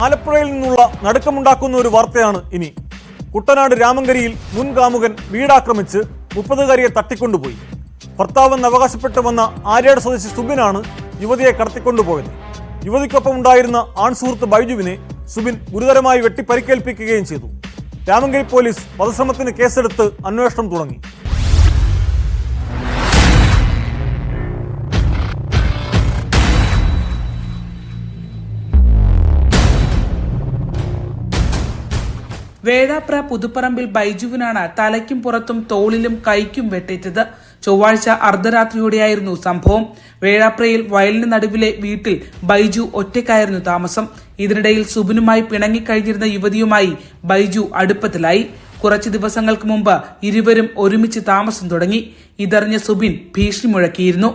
ആലപ്പുഴയിൽ നിന്നുള്ള നടുക്കമുണ്ടാക്കുന്ന ഒരു വാർത്തയാണ് ഇനി. കുട്ടനാട് രാമങ്കരിയിൽ മുൻ കാമുകൻ വീടാക്രമിച്ച് 30-കാരിയെ തട്ടിക്കൊണ്ടുപോയി. ഭർത്താവെന്ന് അവകാശപ്പെട്ട് വന്ന ആര്യാട് സ്വദേശി സുബിനാണ് യുവതിയെ കടത്തിക്കൊണ്ടുപോയത്. യുവതിക്കൊപ്പം ഉണ്ടായിരുന്ന ആൺസുഹൃത്ത് ബൈജുവിനെ സുബിൻ ഗുരുതരമായി വെട്ടി പരിക്കേൽപ്പിക്കുകയും ചെയ്തു. രാമങ്കരി പോലീസ് വധശ്രമത്തിന് കേസെടുത്ത് അന്വേഷണം തുടങ്ങി. വേഴാപ്ര പുതുപ്പറമ്പിൽ ബൈജുവിനാണ് തലയ്ക്കും പുറത്തും തോളിലും കൈക്കും വെട്ടേറ്റത്. ചൊവ്വാഴ്ച അർദ്ധരാത്രിയോടെയായിരുന്നു സംഭവം. വേഴാപ്രയിൽ വയലിന് നടുവിലെ വീട്ടിൽ ബൈജു ഒറ്റയ്ക്കായിരുന്നു താമസം. ഇതിനിടയിൽ സുബിനുമായി പിണങ്ങിക്കഴിഞ്ഞിരുന്ന യുവതിയുമായി ബൈജു അടുപ്പത്തിലായി. കുറച്ചു ദിവസങ്ങൾക്ക് മുമ്പ് ഇരുവരും ഒരുമിച്ച് താമസം തുടങ്ങി. ഇതറിഞ്ഞ സുബിൻ ഭീഷണി മുഴക്കിയിരുന്നു.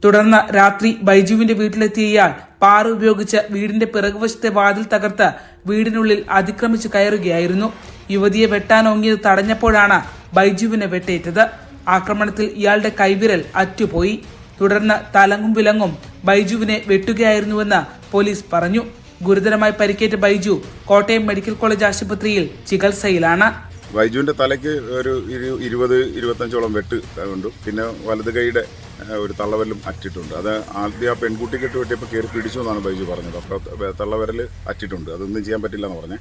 തുടർന്ന് രാത്രി ബൈജുവിന്റെ വീട്ടിലെത്തിയ ഇയാൾ പാറ ഉപയോഗിച്ച് വീടിന്റെ പിറകുവശത്തെ വാതിൽ തകർത്ത് വീടിനുള്ളിൽ അതിക്രമിച്ച് കയറുകയായിരുന്നു. യുവതിയെ വെട്ടാനോങ്ങിയത് തടഞ്ഞപ്പോഴാണ് ബൈജുവിനെ വെട്ടേറ്റത്. ആക്രമണത്തിൽ ഇയാളുടെ കൈവിരൽ അറ്റുപോയി. തുടർന്ന് തലങ്ങും വിലങ്ങും ബൈജുവിനെ വെട്ടുകയായിരുന്നുവെന്ന് പോലീസ് പറഞ്ഞു. ഗുരുതരമായി പരിക്കേറ്റ ബൈജു കോട്ടയം മെഡിക്കൽ കോളേജ് ആശുപത്രിയിൽ ചികിത്സയിലാണ്. ബൈജുവിന്റെ തലയ്ക്ക് ഒരു 20-25ഓളം വെട്ട് ഉണ്ട്. പിന്നെ വലത് കൈയുടെ ഒരു തള്ളവരലും അറ്റിട്ടുണ്ട്. അത് ആദ്യം ആ പെൺകുട്ടിക്കിട്ട് വെട്ടിയപ്പോൾ കയറി പിടിച്ചു എന്നാണ് ബൈജു പറഞ്ഞത്. അപ്പോൾ തള്ളവരൽ അറ്റിട്ടുണ്ട്. അതൊന്നും ചെയ്യാൻ പറ്റില്ല എന്ന് പറഞ്ഞേ.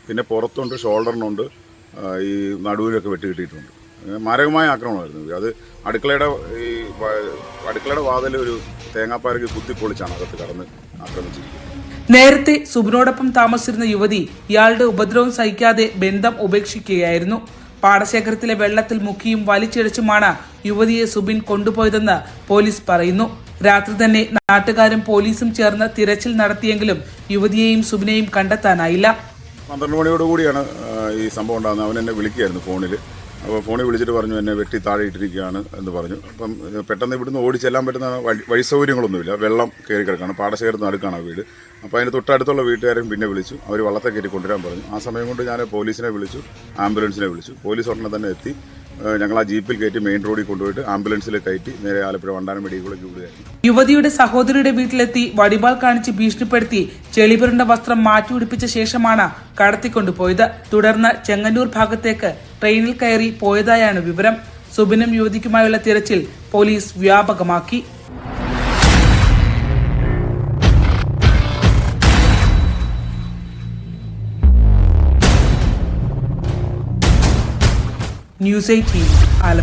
പിന്നെ പുറത്തുണ്ട്, ഷോൾഡറിനുണ്ട്, ഈ നടുവിലൊക്കെ വെട്ട് കിട്ടിയിട്ടുണ്ട്. മാരകമായ ആക്രമണമായിരുന്നു. അത് അടുക്കളയുടെ വാതിൽ ഒരു തേങ്ങാപ്പാരക്ക് കുത്തിപ്പൊളിച്ചാണ് അകത്ത് കടന്ന് ആക്രമിച്ചിരിക്കുന്നത്. നേരത്തെ സുബിനോടൊപ്പം താമസിച്ചിരുന്ന യുവതി ഇയാളുടെ ഉപദ്രവം സഹിക്കാതെ ബന്ധം ഉപേക്ഷിക്കുകയായിരുന്നു. പാടശേഖരത്തിലെ വെള്ളത്തിൽ മുക്കിയും വലിച്ചിഴച്ചുമാണ് യുവതിയെ സുബിൻ കൊണ്ടുപോയതെന്ന് പോലീസ് പറയുന്നു. രാത്രി തന്നെ നാട്ടുകാരും പോലീസും ചേർന്ന് തിരച്ചിൽ നടത്തിയെങ്കിലും യുവതിയെയും സുബിനെയും കണ്ടെത്താനായില്ല. 12 മണിയോടുകൂടിയാണ് ഈ സംഭവം ഉണ്ടാകുന്നത്. അവൻ എന്നെ വിളിക്കുകയായിരുന്നു ഫോണിൽ. അപ്പോൾ ഫോണിൽ വിളിച്ചിട്ട് പറഞ്ഞു എന്നെ വെട്ടി താഴെ ഇട്ടിരിക്കുകയാണ് എന്ന് പറഞ്ഞു. അപ്പം പെട്ടെന്ന് ഇവിടുന്ന് ഓടിച്ചെല്ലാൻ പറ്റുന്ന വഴി സൗകര്യങ്ങളൊന്നുമില്ല. വെള്ളം കയറി കിടക്കുകയാണ്. പാടശേഖരത്ത് നടുക്കാണ് വീട്. അപ്പോൾ അതിന് തൊട്ടടുത്തുള്ള വീട്ടുകാരും പിന്നെ വിളിച്ചു. അവർ വള്ളത്തെ കയറ്റി കൊണ്ടുവരാൻ പറഞ്ഞു. ആ സമയം കൊണ്ട് ഞാൻ പോലീസിനെ വിളിച്ചു, ആംബുലൻസിനെ വിളിച്ചു. പോലീസ് ഉടനെ തന്നെ എത്തി. ഞങ്ങൾ ആ ജീപ്പിൽ കയറ്റി മെയിൻ റോഡിൽ കൊണ്ടുപോയിട്ട് ആംബുലൻസിൽ കയറ്റി നേരെ ആലപ്പുഴ വണ്ടാനം മെഡിക്കലിലേക്ക് വിടുകയായിരുന്നു. യുവതിയുടെ സഹോദരിയുടെ വീട്ടിലെത്തി വടിവാൾ കാണിച്ച് ഭീഷണിപ്പെടുത്തി ചെളിപുരണ്ട വസ്ത്രം മാറ്റിയുടിപ്പിച്ച ശേഷമാണ് കടത്തിക്കൊണ്ടുപോയത്. തുടർന്ന് ചെങ്ങന്നൂർ ഭാഗത്തേക്ക് ട്രെയിനിൽ കയറി പോയതായാണ് വിവരം. സുബിനും യുവതിക്കുമായുള്ള തിരച്ചിൽ പോലീസ് വ്യാപകമാക്കി. ന്യൂസ് 18 ആലപ്പുഴ.